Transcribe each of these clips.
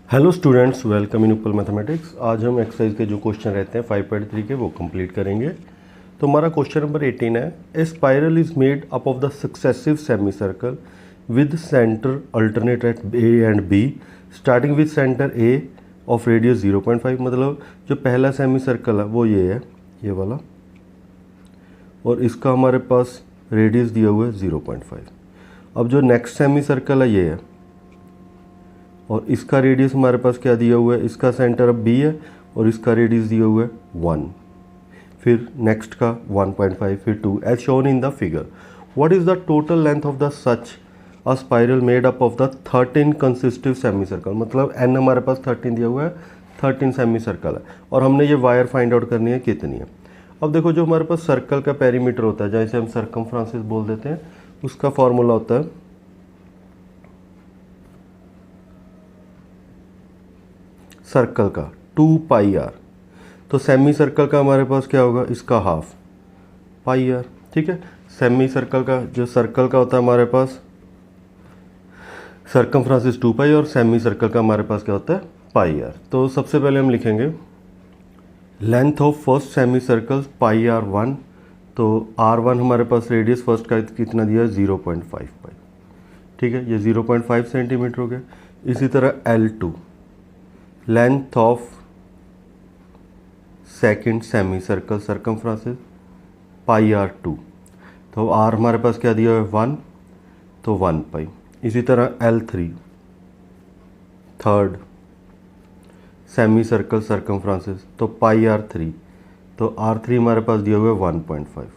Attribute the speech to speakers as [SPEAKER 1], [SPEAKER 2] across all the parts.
[SPEAKER 1] Hello students, welcome in उपल mathematics. आज हम एक्सरसाइज के जो क्वेश्चन रहते हैं 5.3 के वो कंप्लीट करेंगे। तो हमारा क्वेश्चन नंबर 18 है, a spiral is made up of the successive semi circle with centre alternate at A and B starting with centre A of radius 0.5। मतलब जो पहला सेमी सर्कल है वो ये है, ये वाला, और इसका हमारे पास रेडियस दिया हुआ है 0.5। अब जो नेक्स्ट सेमी सर्कल है ये है, और इसका रेडियस हमारे पास क्या दिया हुआ है, इसका सेंटर अब बी है और इसका रेडियस दिया हुआ है 1, फिर नेक्स्ट का 1.5, फिर 2 as shown in the figure. What is the total length of the such a spiral made up of the 13 consecutive semi circle. मतलब एन हमारे पास 13 दिया हुआ है, 13 सेमी सर्कल है, और हमने ये वायर फाइंड आउट करनी है कितनी है। अब देखो, जो हमारे पास सर्कल का पेरीमीटर होता है, जैसे हम सर्कमफ्रेंस बोल देते हैं, उसका फॉर्मूला होता है सर्कल का 2πr। तो सेमी सर्कल का हमारे पास क्या होगा, इसका हाफ πr। ठीक है, सेमी सर्कल का जो सर्कल का होता है हमारे पास सर्कमफ्रेंस 2π, और सेमी सर्कल का हमारे पास क्या होता है πr। तो सबसे पहले हम लिखेंगे length of first semi circle πr1। तो r1 हमारे पास रेडियस फर्स्ट का कितना दिया है, 0.5π। ठीक है, ये 0.5 सेंटीमीटर हो गया। इसी तरह L2 length of second semi circle circumference πr2। तो r हमारे पास क्या दिया है 1, तो 1π। इसी तरह L3 third semi circle circumference, तो πr3। तो r3 हमारे पास दिया हुआ है 1.5।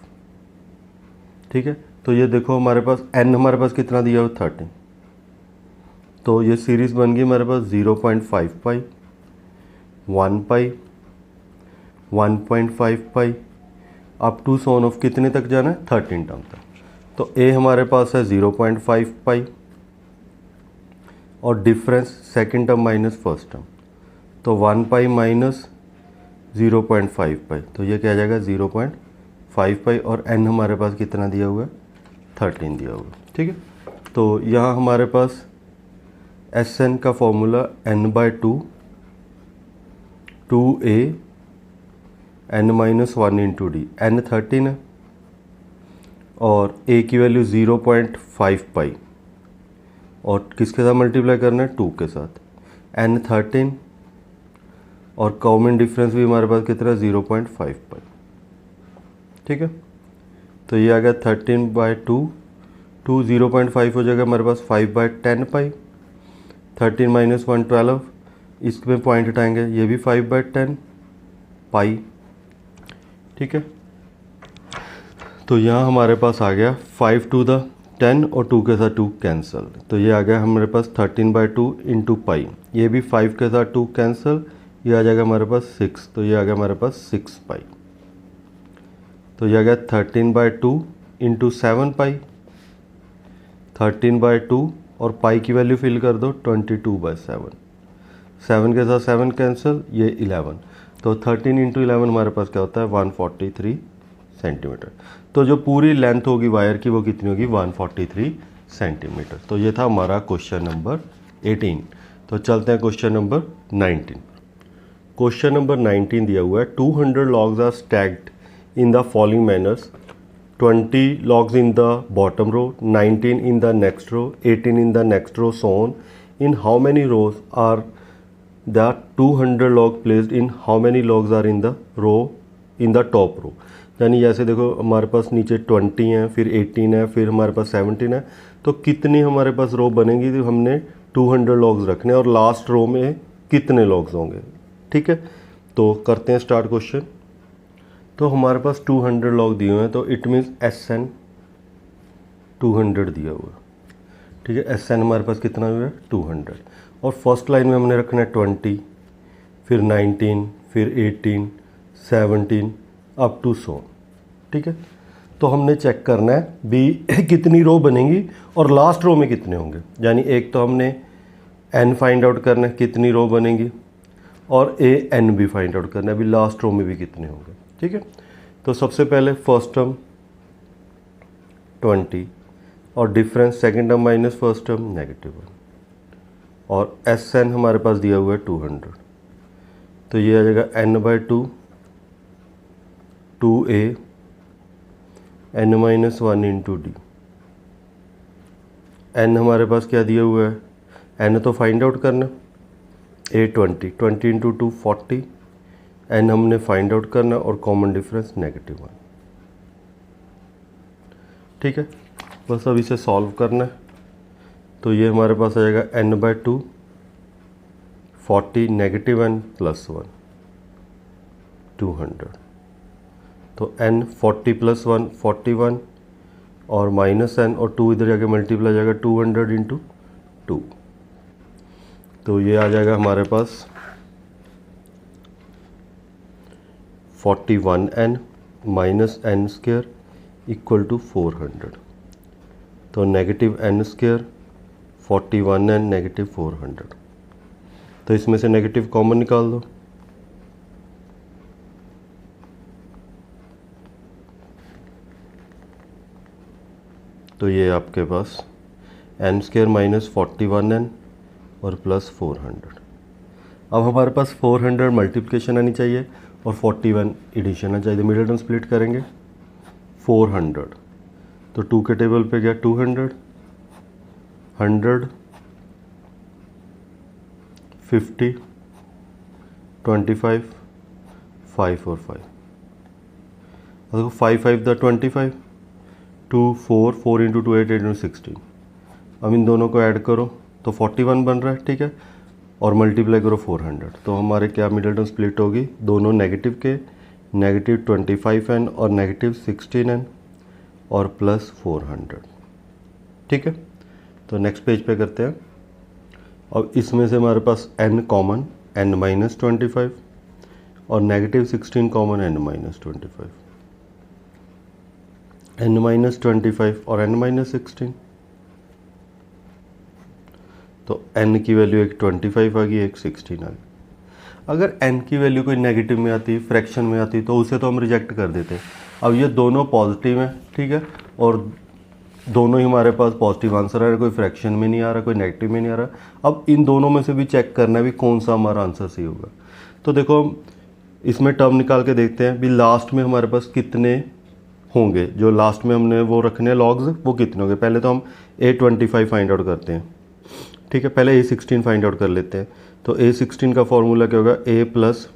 [SPEAKER 1] ठीक है, तो ये देखो हमारे पास n हमारे पास कितना दिया हुआ है 13। तो ये सीरीज बन गई हमारे पास 0.5π, 1π, 1.5π, अप टू सोन ऑफ कितने तक जाना है, 13 टर्म तक। तो a हमारे पास है 0.5π, और difference second term minus first term, तो 1π माइनस 0.5π, तो ये क्या आ जाएगा 0.5π, और n हमारे पास कितना दिया हुआ है 13 दिया हुआ है। ठीक है, तो यहाँ हमारे पास Sn का formula n/2 2a n-1 into D. n 13 है और a की वैल्यू 0.5π, और किसके साथ मल्टीप्लाई करना है, 2 के साथ। n 13 और कॉमन डिफरेंस भी हमारे पास कितना है 0.5π। ठीक है, तो ये आ गया 13/2, 2 0.5 हो जाएगा हमारे पास 5/10π। 13 माइनस 1 12, इसमें पॉइंट हटाएंगे, ये भी 5/10π। ठीक है, तो यहाँ हमारे पास आ गया 5 to the 10 और 2 के साथ 2 कैंसिल, तो ये आ गया हमारे पास 13/2 इंटू पाई। ये भी 5 के साथ 2 कैंसिल, ये आ जाएगा हमारे पास 6, तो ये आ गया हमारे पास 6π। तो ये आ गया 13/2 इंटू 7π, 13/2, और पाई की वैल्यू फिल कर दो 22/7। 7 के साथ 7 कैंसिल, ये 11, तो 13 इंटू 11 हमारे पास क्या होता है 143 सेंटीमीटर। तो जो पूरी लेंथ होगी वायर की वो कितनी होगी, 143 सेंटीमीटर। तो ये था हमारा क्वेश्चन नंबर 18। तो चलते हैं क्वेश्चन नंबर 19। क्वेश्चन नंबर 19 दिया हुआ है, 200 logs are stacked in the following manners, 20 logs in the bottom row, 19 in the next row, 18 in the next row, so on. In how many rows are the 200 log placed in how many logs are in the row in the top row। यानी जैसे देखो हमारे पास नीचे 20 है, फिर 18 है, फिर हमारे पास 17 है, तो कितनी हमारे पास रो बनेगी, तो हमने 200 लॉग्स रखने, और लास्ट रो में कितने लॉग्स होंगे। ठीक है, तो करते हैं स्टार्ट क्वेश्चन। तो हमारे पास 200 लॉग दिए हुए हैं, तो इट मीन्स Sn 200 दिया हुआ। ठीक है, Sn हमारे पास कितना हुआ है 200, और फर्स्ट लाइन में हमने रखना है 20, फिर 19, फिर 18, 17 अप टू 100। ठीक है, तो हमने चेक करना है भी कितनी रो बनेंगी और लास्ट रो में कितने होंगे। यानी एक तो हमने n फाइंड आउट करना है कितनी रो बनेंगी, और n भी फाइंड आउट करना है भी लास्ट रो में भी कितने होंगे। ठीक है, तो सबसे पहले फर्स्ट टर्म 20 और difference second term minus first term -1, और एस एन हमारे पास दिया हुआ है 200, तो ये आ जाएगा n/2 2a n-1 into D. n हमारे पास क्या दिया हुआ है, n तो फाइंड आउट करना, a 20 इंटू 2 40, n हमने फाइंड आउट करना और कॉमन डिफरेंस -1। ठीक है, बस अब इसे सॉल्व करना है। तो ये हमारे पास आ जाएगा n/2 40 -n +1 200, तो n 40 + 1 41 और -n और 2 इधर जाके मल्टीप्लाई जाएगा 200 इंटू 2, तो ये आ जाएगा हमारे पास 41n -n² इक्वल टू 400, तो -n² 41n -400, तो इसमें से नेगेटिव कॉमन निकाल दो। तो ये आपके पास n² -41n और +400। अब हमारे पास 400 मल्टीप्लिकेशन आनी चाहिए और 41 एडिशन आना चाहिए। मिडिल टर्म स्प्लिट करेंगे 400, तो 2 के टेबल पे गया 200 100 50 25 5 और 5, देखो 5 5 द 25 2 4 4 इंटू 2 8 इंटू 16। अब इन दोनों को ऐड करो तो 41 बन रहा है। ठीक है, और मल्टीप्लाई करो 400, तो हमारे क्या मिडिल टर्म स्प्लिट होगी, दोनों नेगेटिव के, -25n और -16n और +400। ठीक है, तो नेक्स्ट पेज पे करते हैं। अब इसमें से हमारे पास n कॉमन n-25 और -16 कॉमन n-25, n-25 और n-16, तो n की वैल्यू एक 25 आ गई, एक 16 आ गई। अगर n की वैल्यू कोई नेगेटिव में आती, फ्रैक्शन में आती, तो उसे तो हम रिजेक्ट कर देते हैं। अब ये दोनों पॉजिटिव हैं, ठीक है, और दोनों ही हमारे पास पॉजिटिव आंसर आ रहा है, कोई फ्रैक्शन में नहीं आ रहा, कोई नेगेटिव में नहीं आ रहा। अब इन दोनों में से भी चेक करना है भी कौन सा हमारा आंसर सही होगा। तो देखो हम इसमें टर्म निकाल के देखते हैं भी लास्ट में हमारे पास कितने होंगे, जो लास्ट में हमने वो रखने लॉग्स, वो कितने होंगे। पहले तो हम a25 फाइंड आउट करते हैं। ठीक है, पहले a16 फाइंड आउट कर लेते हैं। तो a16 का फॉर्मूला क्या होगा, a +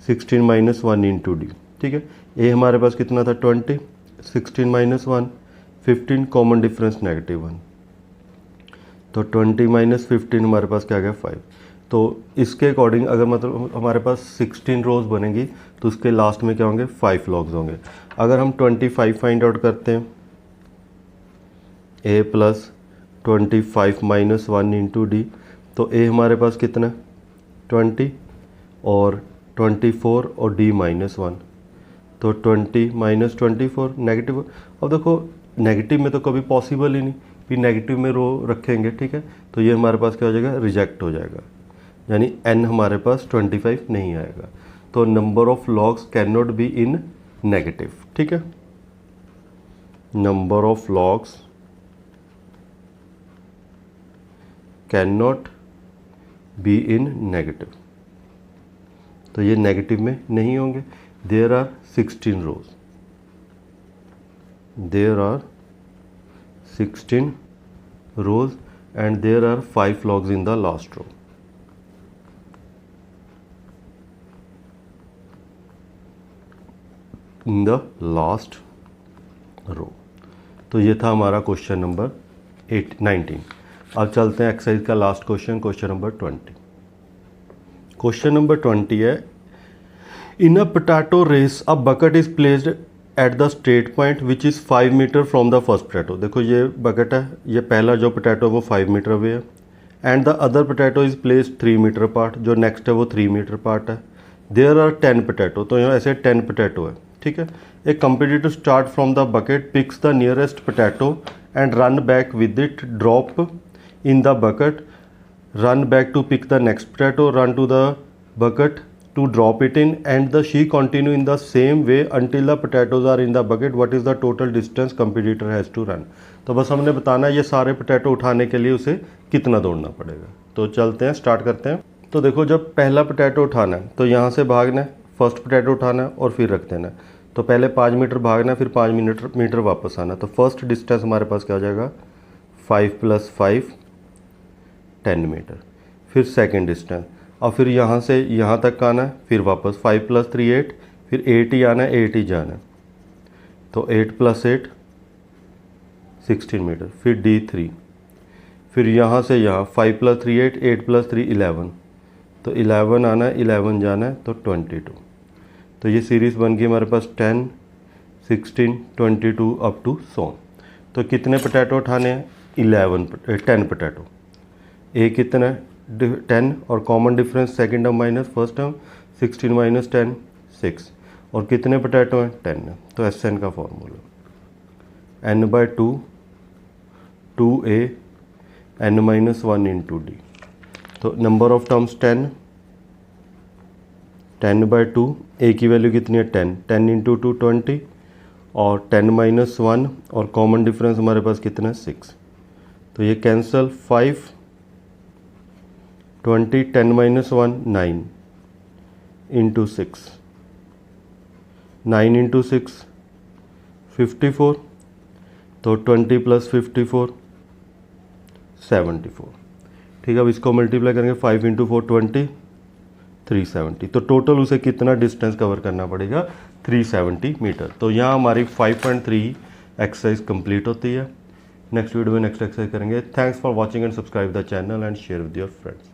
[SPEAKER 1] 16 - 1 इंटू डी। ठीक है, a हमारे पास कितना था 20, 16 - 1 15, कॉमन डिफरेंस -1, तो 20 - 15 हमारे पास क्या आ गया 5। तो इसके अकॉर्डिंग अगर मतलब हमारे पास 16 रोज बनेगी तो उसके लास्ट में क्या होंगे 5 लॉग्स होंगे। अगर हम 25 फाइंड आउट करते हैं, a + 25 - 1 इंटू डी, तो a हमारे पास कितना 20 और 24 और d -1, तो 20 - 24 नेगेटिव। अब देखो नेगेटिव में तो कभी पॉसिबल ही नहीं कि नेगेटिव में रो रखेंगे। ठीक है, तो ये हमारे पास क्या हो जाएगा, रिजेक्ट हो जाएगा, यानी n हमारे पास 25 नहीं आएगा। तो number of logs cannot be in negative. ठीक है, number of logs cannot be in negative, तो ये नेगेटिव में नहीं होंगे। There are 16 rows, there are 16 rows and there are 5 logs in the last row. In the last row. तो ये था हमारा क्वेश्चन नंबर 19। अब चलते हैं एक्सरसाइज का last question, question number 20। Question number 20 है, in a potato race a bucket is placed at the straight point which is 5 metre from the first potato. देखो ये बकेट है, ये पहला जो पोटैटो वो 5 मीटर अवे है, and the other potato is placed 3 metre part, जो next है वो 3 मीटर पार्ट है। देयर आर 10 पोटैटो, तो यहाँ ऐसे 10 पोटैटो है। ठीक है, a competitor start from the bucket, picks the nearest potato and run back with it, drop in the bucket, run back to pick the next potato, run to the bucket to drop it in, and the she continue in the same way until the potatoes are in the bucket. What is the total distance competitor has to run? तो बस हमने बताना है ये सारे potato उठाने के लिए उसे कितना दौड़ना पड़ेगा। तो चलते हैं, स्टार्ट करते हैं। तो देखो जब पहला पोटैटो उठाना है तो यहाँ से भागना है, फर्स्ट पोटैटो उठाना है और फिर रख देना है। तो पहले 5 मीटर भागना है, फिर 5 मीटर वापस आना। तो फर्स्ट डिस्टेंस हमारे पास क्या हो जाएगा, 5 + 5 10 मीटर। फिर सेकेंड डिस्टेंस, और फिर यहाँ से यहाँ तक आना है, फिर वापस 5 + 3 8, फिर 8 ही आना है, 8 ही जाना है। तो 8 + 8 16 मीटर। फिर D3, फिर यहाँ से यहाँ 5 + 3 8, 8 + 3 11, तो 11 आना है, 11 जाना है, तो 22। तो ये सीरीज़ बन गई हमारे पास 10 16 22 अप टू 100। तो कितने पोटैटो उठाने हैं, 10 पोटैटो। ए कितना है 10, और common difference second term minus first term, 16 - 10 6, और कितने पोटैटो हैं 10 है। तो SN का formula n/2 2A n - 1 × D। तो नंबर ऑफ टर्म्स 10, 10/2, ए की वैल्यू कितनी है 10, 10 × 2 20, और 10 - 1, और कॉमन डिफरेंस हमारे पास कितना है 6। तो ये कैंसल, 5 20, 10 - 1 9 × 6, 9 × 6 54, तो 20 + 54 74। ठीक है, अब इसको मल्टीप्लाई करेंगे, 5 × 4 20 370। तो टोटल उसे कितना डिस्टेंस कवर करना पड़ेगा, 370 मीटर। तो यहाँ हमारी 5.3 एक्सरसाइज कंप्लीट होती है। नेक्स्ट वीडियो में नेक्स्ट एक्सरसाइज करेंगे। Thanks for watching and subscribe the channel and share with your friends.